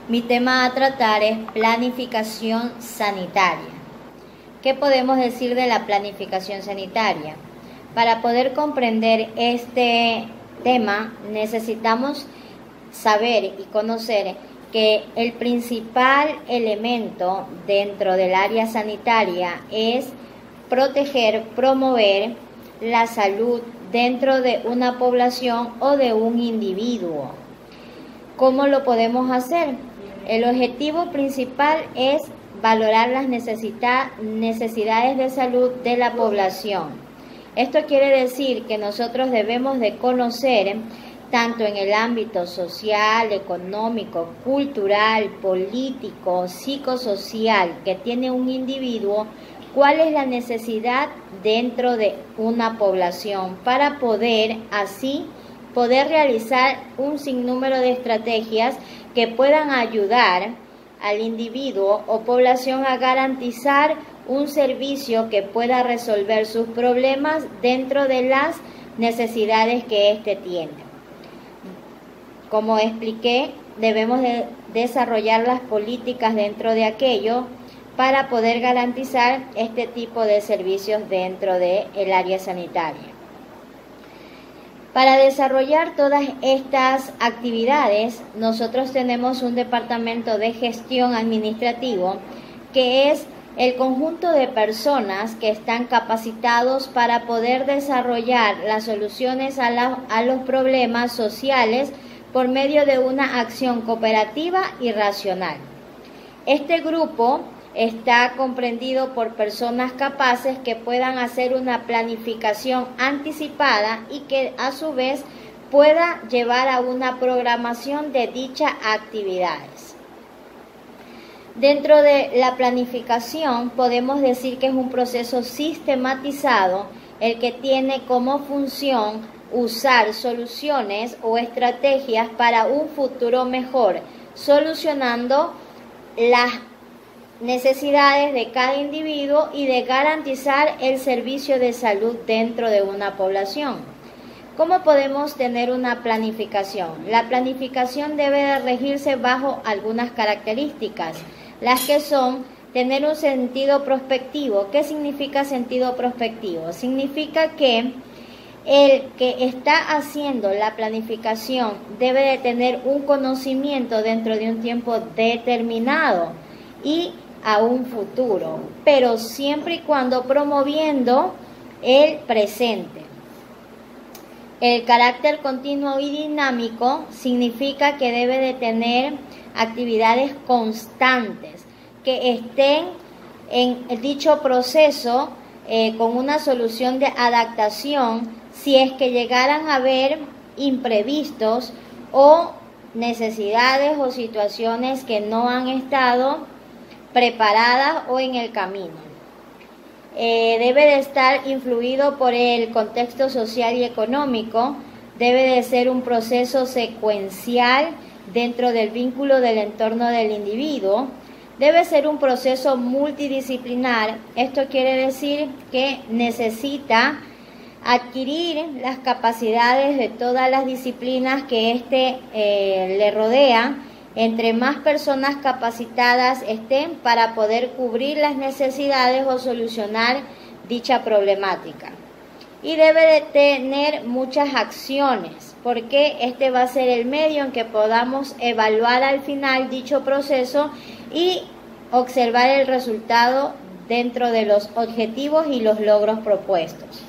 Mi tema a tratar es planificación sanitaria. ¿Qué podemos decir de la planificación sanitaria? Para poder comprender este tema necesitamos saber y conocer que el principal elemento dentro del área sanitaria es proteger, promover la salud dentro de una población o de un individuo. ¿Cómo lo podemos hacer? El objetivo principal es valorar las necesidades de salud de la población. Esto quiere decir que nosotros debemos de conocer tanto en el ámbito social, económico, cultural, político, psicosocial que tiene un individuo, cuál es la necesidad dentro de una población para poder realizar un sinnúmero de estrategias que puedan ayudar al individuo o población a garantizar un servicio que pueda resolver sus problemas dentro de las necesidades que éste tiene. Como expliqué, debemos de desarrollar las políticas dentro de aquello para poder garantizar este tipo de servicios dentro del área sanitaria. Para desarrollar todas estas actividades, nosotros tenemos un departamento de gestión administrativo que es el conjunto de personas que están capacitados para poder desarrollar las soluciones a los problemas sociales por medio de una acción cooperativa y racional. Este grupo está comprendido por personas capaces que puedan hacer una planificación anticipada y que a su vez pueda llevar a una programación de dichas actividades. Dentro de la planificación podemos decir que es un proceso sistematizado el que tiene como función usar soluciones o estrategias para un futuro mejor, solucionando las necesidades de cada individuo y de garantizar el servicio de salud dentro de una población. ¿Cómo podemos tener una planificación? La planificación debe de regirse bajo algunas características, las que son tener un sentido prospectivo. ¿Qué significa sentido prospectivo? Significa que el que está haciendo la planificación debe de tener un conocimiento dentro de un tiempo determinado y a un futuro, pero siempre y cuando promoviendo el presente. El carácter continuo y dinámico significa que debe de tener actividades constantes que estén en dicho proceso con una solución de adaptación si es que llegaran a haber imprevistos o necesidades o situaciones que no han estado preparadas o en el camino. Debe de estar influido por el contexto social y económico, debe de ser un proceso secuencial dentro del vínculo del entorno del individuo, debe ser un proceso multidisciplinar. Esto quiere decir que necesita adquirir las capacidades de todas las disciplinas que le rodean. Entre más personas capacitadas estén para poder cubrir las necesidades o solucionar dicha problemática. Y debe de tener muchas acciones, porque este va a ser el medio en que podamos evaluar al final dicho proceso y observar el resultado dentro de los objetivos y los logros propuestos.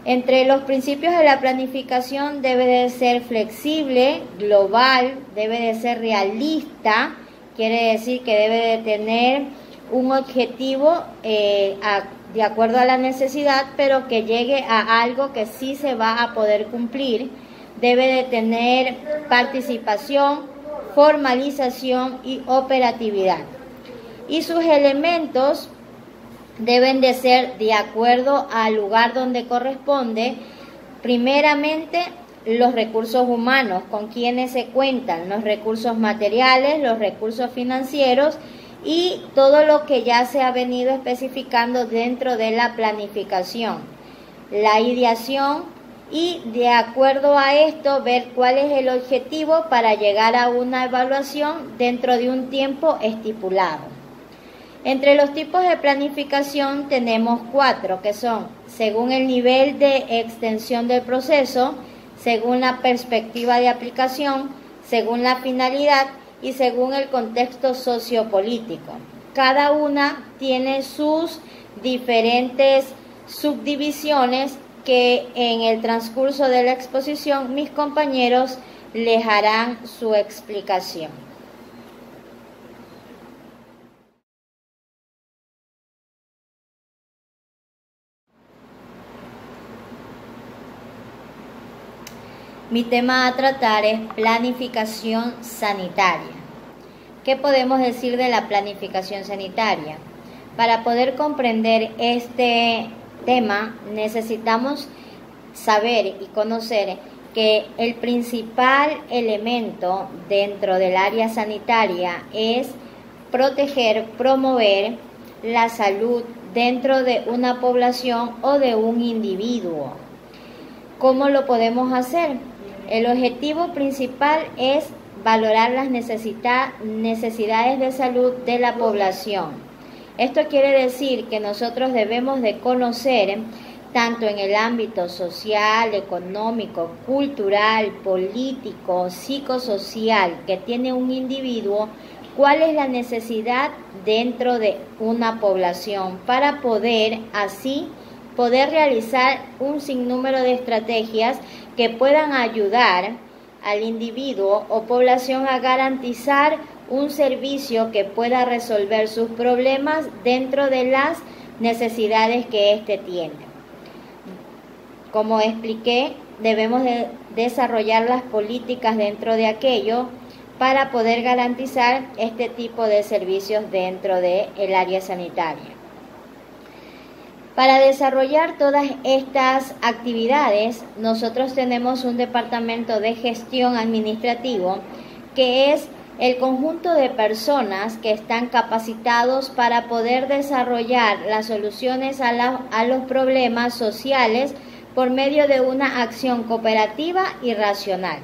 Entre los principios de la planificación debe de ser flexible, global, debe de ser realista, quiere decir que debe de tener un objetivo de acuerdo a la necesidad, pero que llegue a algo que sí se va a poder cumplir. Debe de tener participación, formalización y operatividad. Y sus elementos deben de ser de acuerdo al lugar donde corresponde. Primeramente, los recursos humanos, con quienes se cuentan, los recursos materiales, los recursos financieros y todo lo que ya se ha venido especificando dentro de la planificación. La ideación y de acuerdo a esto ver cuál es el objetivo para llegar a una evaluación dentro de un tiempo estipulado. Entre los tipos de planificación tenemos 4, que son según el nivel de extensión del proceso, según la perspectiva de aplicación, según la finalidad y según el contexto sociopolítico. Cada una tiene sus diferentes subdivisiones que en el transcurso de la exposición mis compañeros les harán su explicación. Mi tema a tratar es planificación sanitaria. ¿Qué podemos decir de la planificación sanitaria? Para poder comprender este tema necesitamos saber y conocer que el principal elemento dentro del área sanitaria es proteger, promover la salud dentro de una población o de un individuo. ¿Cómo lo podemos hacer? El objetivo principal es valorar las necesidades de salud de la población. Esto quiere decir que nosotros debemos de conocer, tanto en el ámbito social, económico, cultural, político, psicosocial que tiene un individuo, cuál es la necesidad dentro de una población para poder realizar un sinnúmero de estrategias que puedan ayudar al individuo o población a garantizar un servicio que pueda resolver sus problemas dentro de las necesidades que éste tiene. Como expliqué, debemos de desarrollar las políticas dentro de aquello para poder garantizar este tipo de servicios dentro del área sanitaria. Para desarrollar todas estas actividades, nosotros tenemos un departamento de gestión administrativo que es el conjunto de personas que están capacitados para poder desarrollar las soluciones a los problemas sociales por medio de una acción cooperativa y racional.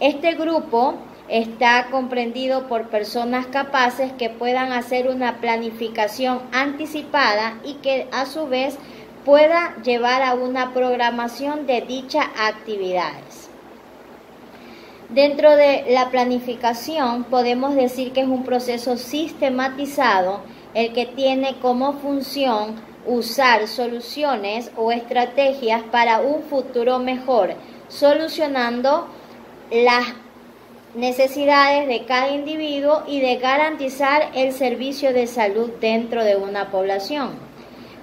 Este grupo está comprendido por personas capaces que puedan hacer una planificación anticipada y que a su vez pueda llevar a una programación de dichas actividades. Dentro de la planificación podemos decir que es un proceso sistematizado el que tiene como función usar soluciones o estrategias para un futuro mejor, solucionando las necesidades de cada individuo y de garantizar el servicio de salud dentro de una población.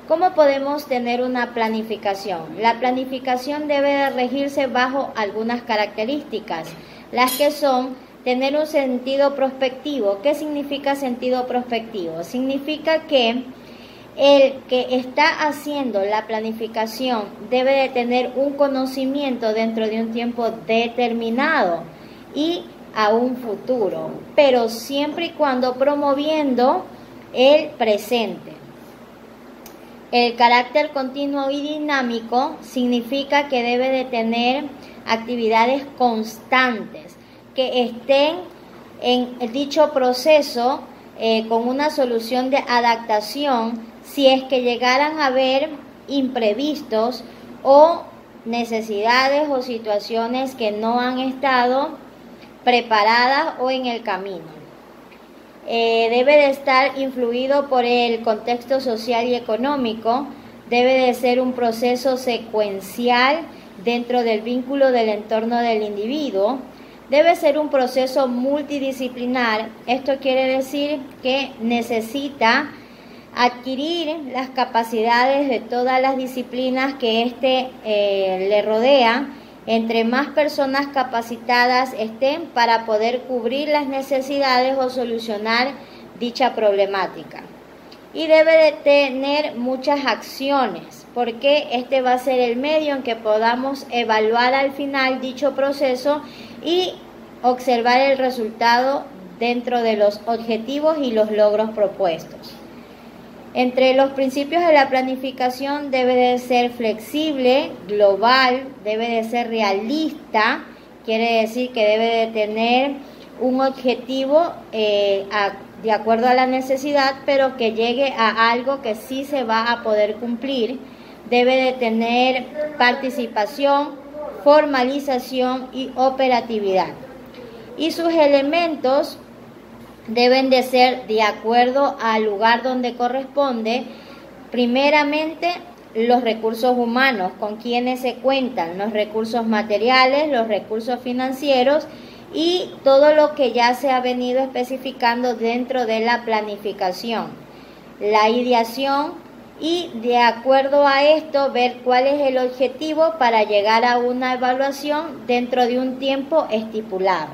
¿Cómo podemos tener una planificación? La planificación debe de regirse bajo algunas características, las que son tener un sentido prospectivo. ¿Qué significa sentido prospectivo? Significa que el que está haciendo la planificación debe de tener un conocimiento dentro de un tiempo determinado y a un futuro, pero siempre y cuando promoviendo el presente. El carácter continuo y dinámico significa que debe de tener actividades constantes que estén en dicho proceso con una solución de adaptación si es que llegaran a haber imprevistos o necesidades o situaciones que no han estado preparadas o en el camino. Debe de estar influido por el contexto social y económico, debe de ser un proceso secuencial dentro del vínculo del entorno del individuo, debe ser un proceso multidisciplinar. Esto quiere decir que necesita adquirir las capacidades de todas las disciplinas que le rodean. Entre más personas capacitadas estén para poder cubrir las necesidades o solucionar dicha problemática. Y debe de tener muchas acciones, porque este va a ser el medio en que podamos evaluar al final dicho proceso y observar el resultado dentro de los objetivos y los logros propuestos. Entre los principios de la planificación debe de ser flexible, global, debe de ser realista, quiere decir que debe de tener un objetivo de acuerdo a la necesidad, pero que llegue a algo que sí se va a poder cumplir. Debe de tener participación, formalización y operatividad. Y sus elementos deben de ser de acuerdo al lugar donde corresponde. Primeramente, los recursos humanos, con quienes se cuentan, los recursos materiales, los recursos financieros y todo lo que ya se ha venido especificando dentro de la planificación. La ideación y de acuerdo a esto ver cuál es el objetivo para llegar a una evaluación dentro de un tiempo estipulado.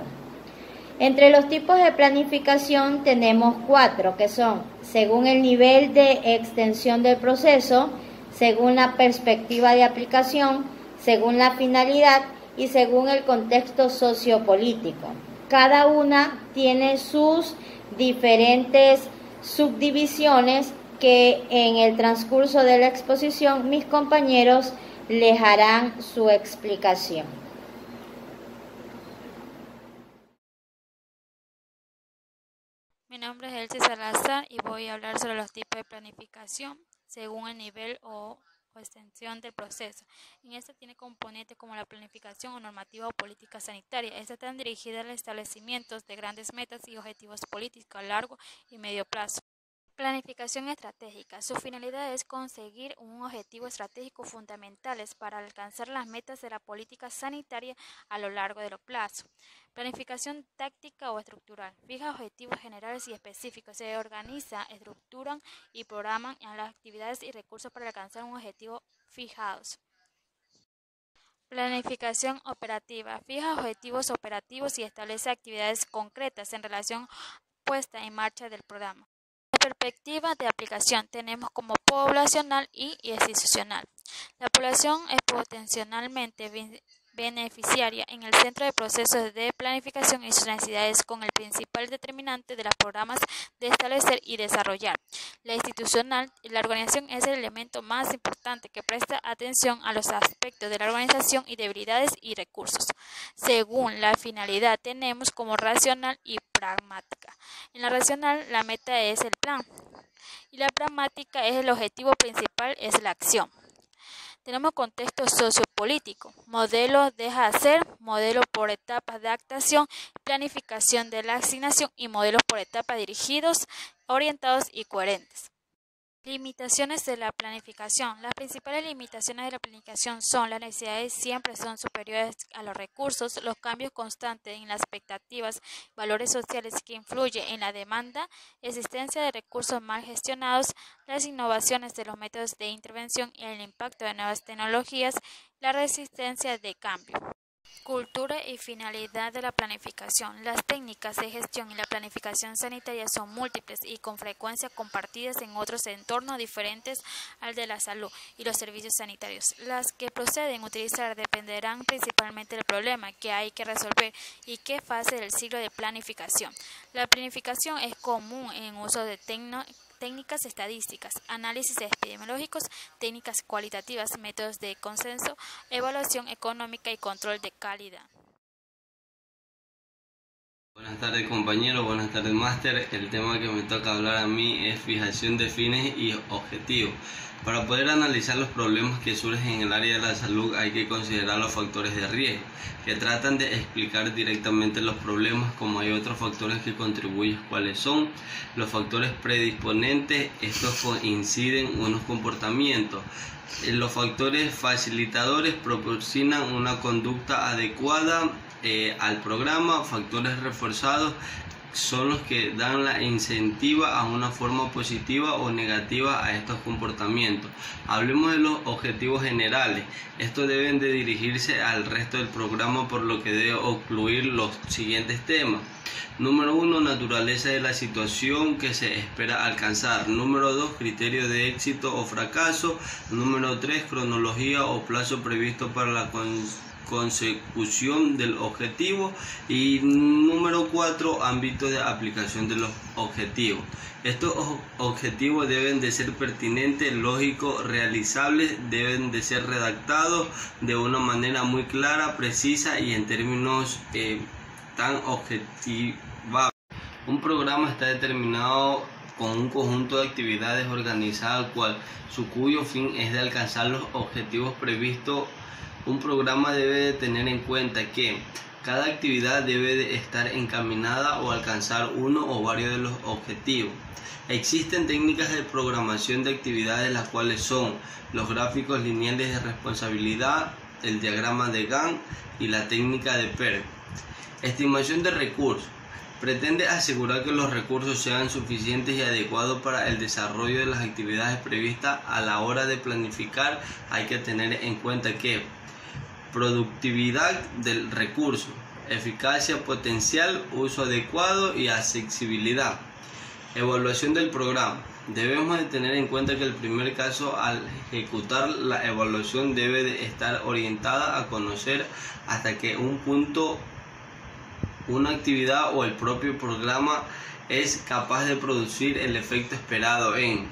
Entre los tipos de planificación tenemos 4, que son según el nivel de extensión del proceso, según la perspectiva de aplicación, según la finalidad y según el contexto sociopolítico. Cada una tiene sus diferentes subdivisiones que en el transcurso de la exposición mis compañeros les harán su explicación. Mi nombre es Elsie Salazar y voy a hablar sobre los tipos de planificación según el nivel o extensión del proceso. En esta tiene componentes como la planificación o normativa o política sanitaria. Esta está dirigida al establecimiento de grandes metas y objetivos políticos a largo y medio plazo. Planificación estratégica. Su finalidad es conseguir un objetivo estratégico fundamentales para alcanzar las metas de la política sanitaria a lo largo de los plazos. Planificación táctica o estructural. Fija objetivos generales y específicos. Se organiza, estructuran y programan las actividades y recursos para alcanzar un objetivo fijados. Planificación operativa. Fija objetivos operativos y establece actividades concretas en relación puesta en marcha del programa. Perspectiva de aplicación tenemos como poblacional y institucional. La población es potencialmente beneficiaria en el centro de procesos de planificación y sus necesidades con el principal determinante de los programas de establecer y desarrollar. La institucional, la organización es el elemento más importante que presta atención a los aspectos de la organización y debilidades y recursos. Según la finalidad tenemos como racional y pragmática. En la racional la meta es el plan y la pragmática es el objetivo principal, es la acción. Tenemos contexto sociopolítico, modelo de hacer, modelo por etapas de actuación, planificación de la asignación y modelos por etapas dirigidos, orientados y coherentes. Limitaciones de la planificación. Las principales limitaciones de la planificación son las necesidades siempre son superiores a los recursos, los cambios constantes en las expectativas, valores sociales que influyen en la demanda, existencia de recursos mal gestionados, las innovaciones de los métodos de intervención y el impacto de nuevas tecnologías, la resistencia de cambio. Cultura y finalidad de la planificación. Las técnicas de gestión y la planificación sanitaria son múltiples y con frecuencia compartidas en otros entornos diferentes al de la salud y los servicios sanitarios. Las que proceden a utilizar dependerán principalmente del problema que hay que resolver y qué fase del ciclo de planificación. La planificación es común en uso de técnicas estadísticas, análisis epidemiológicos, técnicas cualitativas, métodos de consenso, evaluación económica y control de calidad. Buenas tardes compañeros, buenas tardes máster. El tema que me toca hablar a mí es fijación de fines y objetivos. Para poder analizar los problemas que surgen en el área de la salud hay que considerar los factores de riesgo, que tratan de explicar directamente los problemas, como hay otros factores que contribuyen, cuáles son los factores predisponentes. Estos inciden unos comportamientos. Los factores facilitadores proporcionan una conducta adecuada al programa. Factores reforzados son los que dan la incentiva a una forma positiva o negativa a estos comportamientos. Hablemos de los objetivos generales. Estos deben de dirigirse al resto del programa, por lo que debe incluir los siguientes temas. Número 1, naturaleza de la situación que se espera alcanzar. Número 2, criterio de éxito o fracaso. Número 3, cronología o plazo previsto para la consecución del objetivo. Y número 4, ámbitos de aplicación de los objetivos. Estos objetivos deben de ser pertinentes, lógicos, realizables, deben de ser redactados de una manera muy clara, precisa y en términos tan objetivables. Un programa está determinado con un conjunto de actividades organizadas cuyo fin es de alcanzar los objetivos previstos. Un programa debe de tener en cuenta que cada actividad debe de estar encaminada o alcanzar uno o varios de los objetivos. Existen técnicas de programación de actividades, las cuales son los gráficos lineales de responsabilidad, el diagrama de Gantt y la técnica de PERT. Estimación de recursos. Pretende asegurar que los recursos sean suficientes y adecuados para el desarrollo de las actividades previstas. A la hora de planificar hay que tener en cuenta que productividad del recurso, eficacia potencial, uso adecuado y accesibilidad. Evaluación del programa. Debemos de tener en cuenta que el primer caso, al ejecutar la evaluación, debe de estar orientada a conocer hasta qué un punto una actividad o el propio programa es capaz de producir el efecto esperado en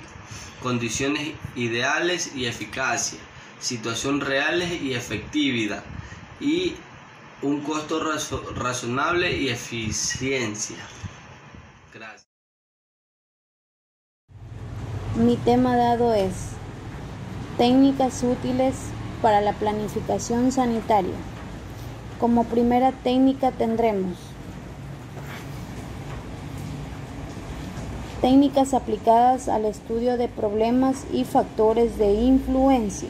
condiciones ideales y eficacia, situación reales y efectividad, y un costo razonable y eficiencia. Gracias. Mi tema dado es técnicas útiles para la planificación sanitaria. Como primera técnica tendremos técnicas aplicadas al estudio de problemas y factores de influencia.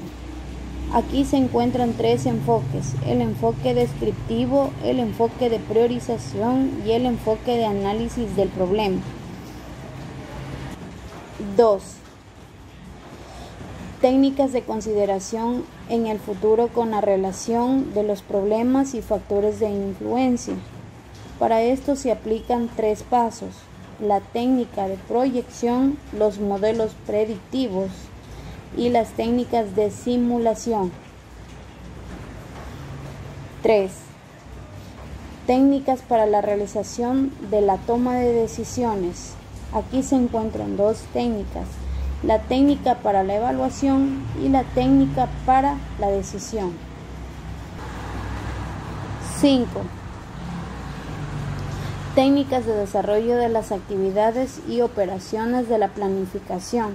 Aquí se encuentran 3 enfoques: el enfoque descriptivo, el enfoque de priorización y el enfoque de análisis del problema. 2. Técnicas de consideración en el futuro con la relación de los problemas y factores de influencia. Para esto se aplican 3 pasos: la técnica de proyección, los modelos predictivos y las técnicas de simulación. 3. Técnicas para la realización de la toma de decisiones. Aquí se encuentran 2 técnicas: la técnica para la evaluación y la técnica para la decisión. 5. Técnicas de desarrollo de las actividades y operaciones de la planificación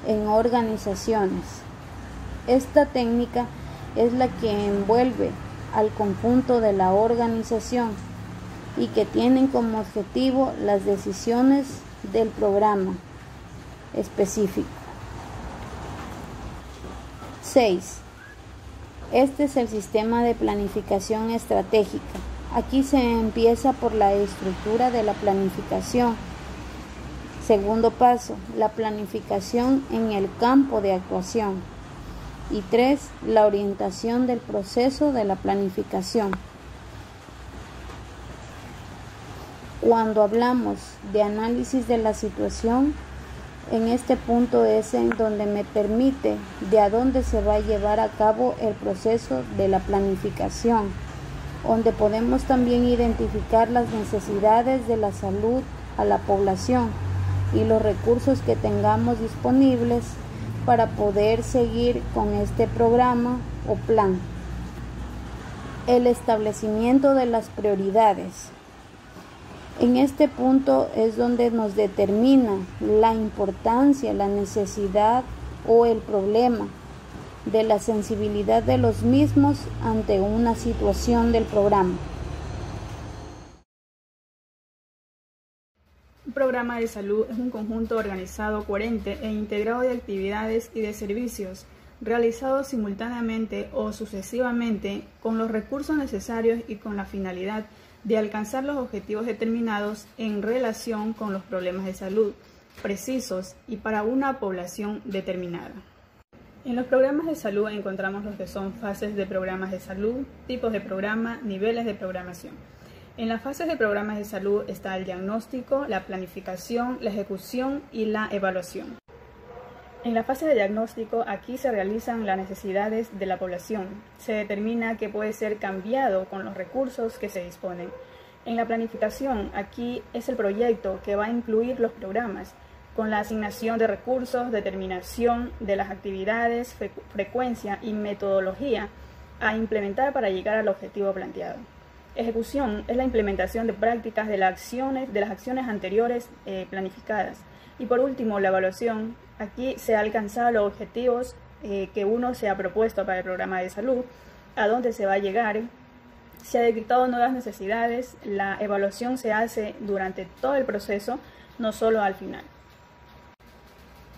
en organizaciones. Esta técnica es la que envuelve al conjunto de la organización y que tienen como objetivo las decisiones del programa específico. 6. Este es el sistema de planificación estratégica. Aquí se empieza por la estructura de la planificación. Segundo paso, la planificación en el campo de actuación. Y 3, la orientación del proceso de la planificación. Cuando hablamos de análisis de la situación, en este punto es en donde me permite de a dónde se va a llevar a cabo el proceso de la planificación, donde podemos también identificar las necesidades de la salud a la población y los recursos que tengamos disponibles para poder seguir con este programa o plan. El establecimiento de las prioridades. En este punto es donde nos determina la importancia, la necesidad o el problema de la sensibilidad de los mismos ante una situación del programa. Un programa de salud es un conjunto organizado, coherente e integrado de actividades y de servicios realizados simultáneamente o sucesivamente con los recursos necesarios y con la finalidad de alcanzar los objetivos determinados en relación con los problemas de salud precisos y para una población determinada. En los programas de salud encontramos los que son fases de programas de salud, tipos de programa, niveles de programación. En las fases de programas de salud está el diagnóstico, la planificación, la ejecución y la evaluación. En la fase de diagnóstico, aquí se realizan las necesidades de la población. Se determina qué puede ser cambiado con los recursos que se disponen. En la planificación, aquí es el proyecto que va a incluir los programas, con la asignación de recursos, determinación de las actividades, frecuencia y metodología a implementar para llegar al objetivo planteado. Ejecución es la implementación de prácticas de las acciones anteriores planificadas. Y por último, la evaluación. Aquí se ha alcanzado los objetivos que uno se ha propuesto para el programa de salud, a dónde se va a llegar. Se ha detectado nuevas necesidades. La evaluación se hace durante todo el proceso, no solo al final.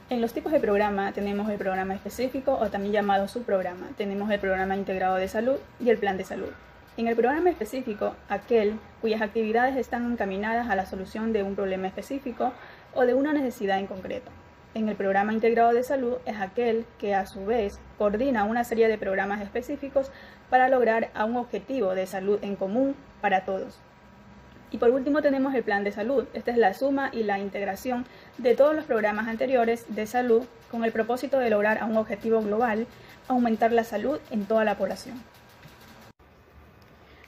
En los tipos de programa tenemos el programa específico o también llamado subprograma. Tenemos el programa integrado de salud y el plan de salud. En el programa específico, aquel cuyas actividades están encaminadas a la solución de un problema específico o de una necesidad en concreto. En el programa integrado de salud es aquel que a su vez coordina una serie de programas específicos para lograr a un objetivo de salud en común para todos. Y por último tenemos el plan de salud. Esta es la suma y la integración de todos los programas anteriores de salud con el propósito de lograr a un objetivo global, aumentar la salud en toda la población.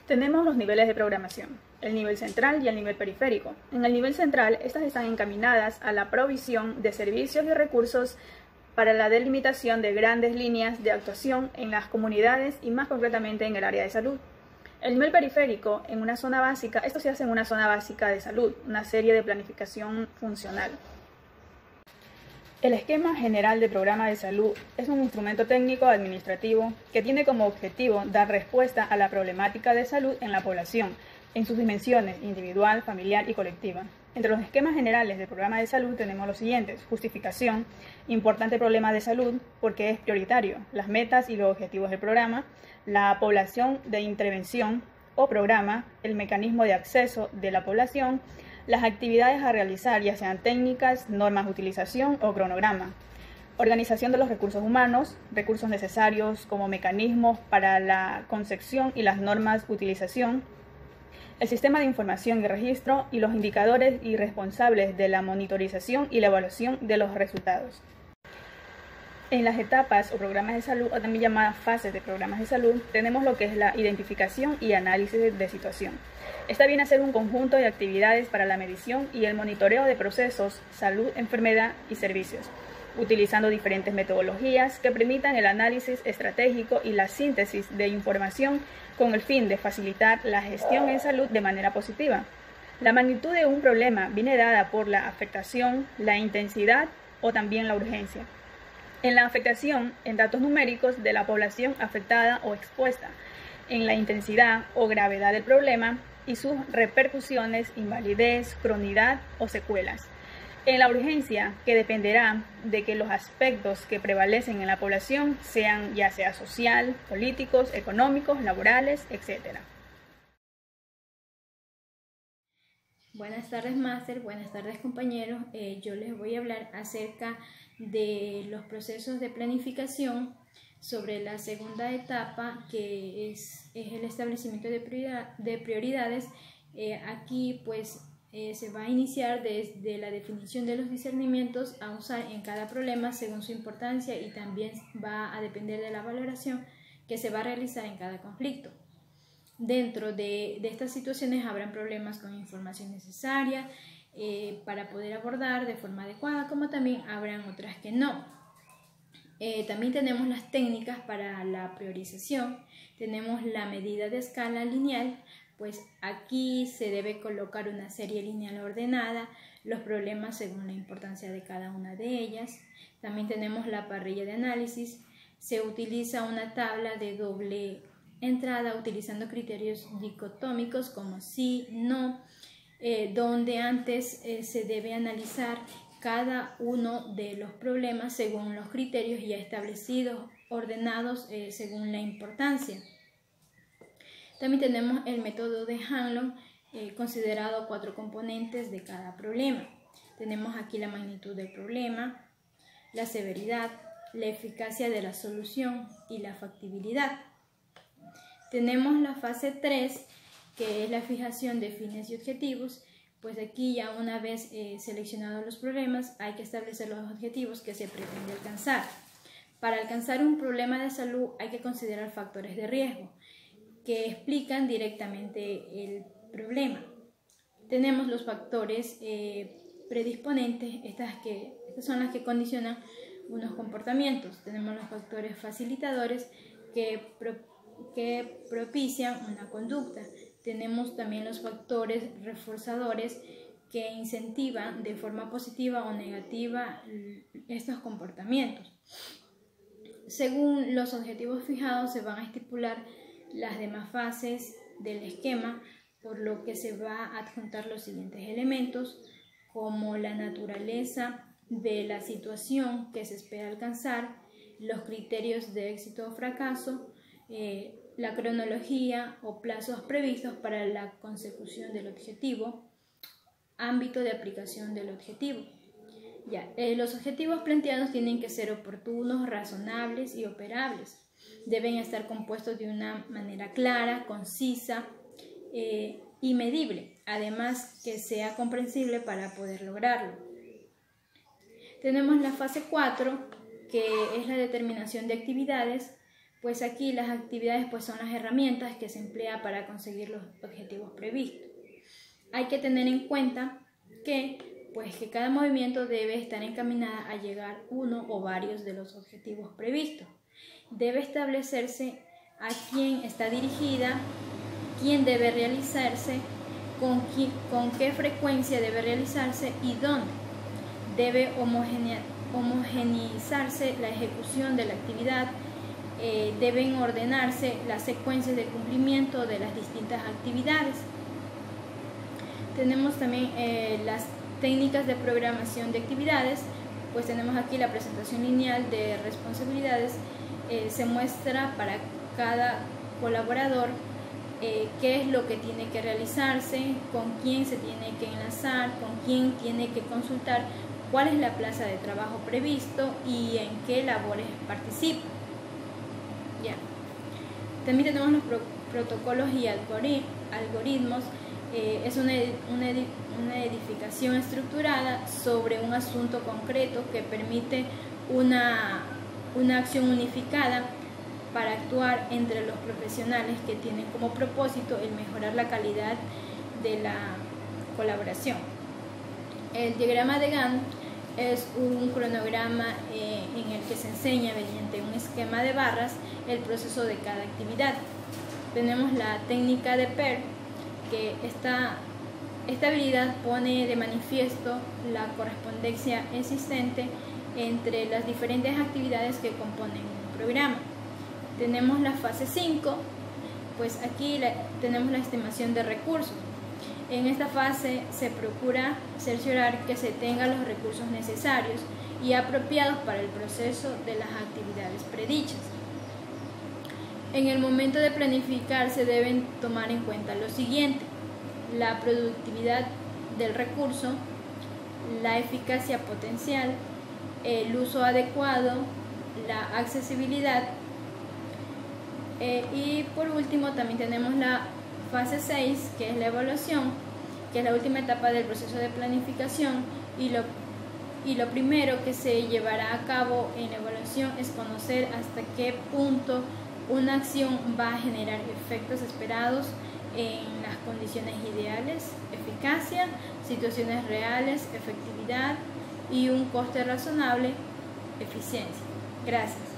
Tenemos los niveles de programación, el nivel central y el nivel periférico. En el nivel central, estas están encaminadas a la provisión de servicios y recursos para la delimitación de grandes líneas de actuación en las comunidades y más concretamente en el área de salud. El nivel periférico, en una zona básica, esto se hace en una zona básica de salud, una serie de planificación funcional. El esquema general de programa de salud es un instrumento técnico administrativo que tiene como objetivo dar respuesta a la problemática de salud en la población, en sus dimensiones individual, familiar y colectiva. Entre los esquemas generales del programa de salud tenemos los siguientes: justificación, importante problema de salud porque es prioritario, las metas y los objetivos del programa, la población de intervención o programa, el mecanismo de acceso de la población, las actividades a realizar, ya sean técnicas, normas de utilización o cronograma, organización de los recursos humanos, recursos necesarios como mecanismos para la concepción y las normas de utilización, el sistema de información y registro y los indicadores y responsables de la monitorización y la evaluación de los resultados. En las etapas o programas de salud, o también llamadas fases de programas de salud, tenemos lo que es la identificación y análisis de situación. Esta viene a ser un conjunto de actividades para la medición y el monitoreo de procesos, salud, enfermedad y servicios, utilizando diferentes metodologías que permitan el análisis estratégico y la síntesis de información con el fin de facilitar la gestión en salud de manera positiva. La magnitud de un problema viene dada por la afectación, la intensidad o también la urgencia. En la afectación, en datos numéricos de la población afectada o expuesta, en la intensidad o gravedad del problema y sus repercusiones, invalidez, cronidad o secuelas. En la urgencia, que dependerá de que los aspectos que prevalecen en la población sean ya sea social, políticos, económicos, laborales, etc. Buenas tardes, máster. Buenas tardes, compañeros. Yo les voy a hablar acerca de los procesos de planificación sobre la segunda etapa, que es el establecimiento de prioridades. Aquí, pues, se va a iniciar desde la definición de los discernimientos a usar en cada problema según su importancia y también va a depender de la valoración que se va a realizar en cada conflicto. Dentro de estas situaciones habrán problemas con información necesaria para poder abordar de forma adecuada, como también habrán otras que no. También tenemos las técnicas para la priorización, tenemos la medida de escala lineal, pues aquí se debe colocar una serie lineal ordenada, los problemas según la importancia de cada una de ellas. También tenemos la parrilla de análisis, se utiliza una tabla de doble entrada utilizando criterios dicotómicos como sí, no, donde antes se debe analizar cada uno de los problemas según los criterios ya establecidos, ordenados según la importancia. También tenemos el método de Hanlon, considerado 4 componentes de cada problema. Tenemos aquí la magnitud del problema, la severidad, la eficacia de la solución y la factibilidad. Tenemos la fase 3, que es la fijación de fines y objetivos, Pues aquí ya una vez seleccionados los problemas hay que establecer los objetivos que se pretende alcanzar. Para alcanzar un problema de salud hay que considerar factores de riesgo que explican directamente el problema. Tenemos los factores predisponentes, estas son las que condicionan unos comportamientos. Tenemos los factores facilitadores que propician una conducta. Tenemos también los factores reforzadores que incentivan de forma positiva o negativa estos comportamientos. Según los objetivos fijados se van a estipular las demás fases del esquema, por lo que se va a adjuntar los siguientes elementos, como la naturaleza de la situación que se espera alcanzar, los criterios de éxito o fracaso, la cronología o plazos previstos para la consecución del objetivo, ámbito de aplicación del objetivo. Los objetivos planteados tienen que ser oportunos, razonables y operables. Deben estar compuestos de una manera clara, concisa y medible, además que sea comprensible para poder lograrlo. Tenemos la fase 4, que es la determinación de actividades. Pues aquí las actividades son las herramientas que se emplea para conseguir los objetivos previstos. Hay que tener en cuenta que cada movimiento debe estar encaminada a llegar uno o varios de los objetivos previstos. Debe establecerse a quién está dirigida, quién debe realizarse, con qué frecuencia debe realizarse y dónde. Debe homogeneizarse la ejecución de la actividad. Deben ordenarse las secuencias de cumplimiento de las distintas actividades. Tenemos también las técnicas de programación de actividades. Pues tenemos aquí la presentación lineal de responsabilidades. Se muestra para cada colaborador qué es lo que tiene que realizarse, con quién se tiene que enlazar, con quién tiene que consultar, cuál es la plaza de trabajo previsto y en qué labores participa. También tenemos los protocolos y algoritmos. Es una edificación estructurada sobre un asunto concreto que permite una acción unificada para actuar entre los profesionales que tienen como propósito el mejorar la calidad de la colaboración. El diagrama de Gantt es un cronograma en el que se enseña mediante un esquema de barras el proceso de cada actividad. Tenemos la técnica de Peer, que esta habilidad pone de manifiesto la correspondencia existente entre las diferentes actividades que componen un programa. Tenemos la fase 5, pues aquí tenemos la estimación de recursos. En esta fase se procura cerciorar que se tengan los recursos necesarios y apropiados para el proceso de las actividades predichas. En el momento de planificar se deben tomar en cuenta lo siguiente: la productividad del recurso, la eficacia potencial, el uso adecuado, la accesibilidad y por último también tenemos la fase 6, que es la evaluación, que es la última etapa del proceso de planificación, y lo primero que se llevará a cabo en la evaluación es conocer hasta qué punto una acción va a generar efectos esperados en las condiciones ideales, eficacia, situaciones reales, efectividad y un coste razonable, eficiencia. Gracias.